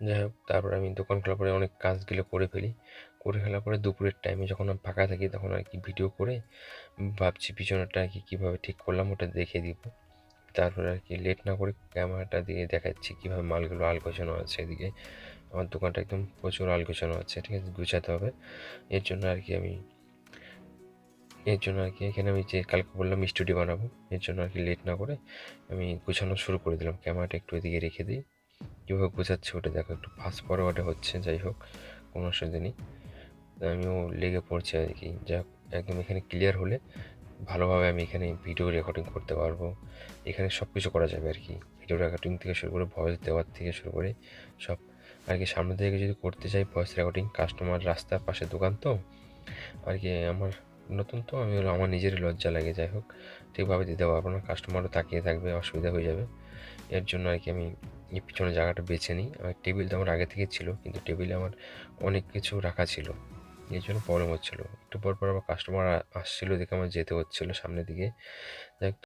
যাই হোক, তারপর আমি দোকান খোলার পরে অনেক কাজগুলো করে ফেলি। করে ফেলার পরে দুপুরের টাইমে যখন আমি ফাঁকা থাকি তখন আর কি ভিডিও করে ভাবছি পিছনেরটা আর কি কীভাবে ঠিক করলাম ওটা দেখিয়ে দিব। তারপরে আর কি লেট না করে ক্যামেরাটা দিয়ে দেখাচ্ছি কীভাবে মালগুলো আলগোছানো আছে। এদিকে আমার দোকানটা একদম প্রচুর আলগোছানো আছে, ঠিক আছে? গুছাতে হবে। এর জন্য আর কি এখানে আমি যে কালকে বললাম স্টুডিও বানাবো, এর জন্য আর কি লেট না করে আমি গুছানো শুরু করে দিলাম। ক্যামেরাটা একটু এদিকে রেখে দিই। কীভাবে গোছাচ্ছি ওটা দেখো, একটু ফাস্ট ফরওয়ার্ডে হচ্ছে। যাই হোক, কোনো অসুবিধা নেই। আমিও লেগে পড়ছি আর কি। যাক, একদম এখানে ক্লিয়ার হলে ভালোভাবে আমি এখানে ভিডিও রেকর্ডিং করতে পারবো। এখানে সব কিছু করা যাবে আর কি। ভিডিও রেকর্ডিং থেকে শুরু করে ভয়েস দেওয়ার থেকে শুরু করে সব আর কি। সামনে থেকে যদি করতে চাই ভয়েস রেকর্ডিং, কাস্টমার রাস্তার পাশে দোকান তো আর কি, আমার নতুন তো আমি আমার নিজেরই লজ্জা লাগে। যাই হোক, ঠিকভাবে দিতে পারবো না, কাস্টমারও তাকিয়ে থাকবে, অসুবিধা হয়ে যাবে। এর জন্য আর কি আমি এই পিছনে জায়গাটা বেছে নিই। আর টেবিলটা আমার আগে থেকে ছিল, কিন্তু টেবিলে আমার অনেক কিছু রাখা ছিল, এই জন্য প্রবলেম হচ্ছিলো। একটু পর পর আবার কাস্টমার আসছিলো দেখে আমার যেতে হচ্ছিলো সামনের দিকে। যাই হোক,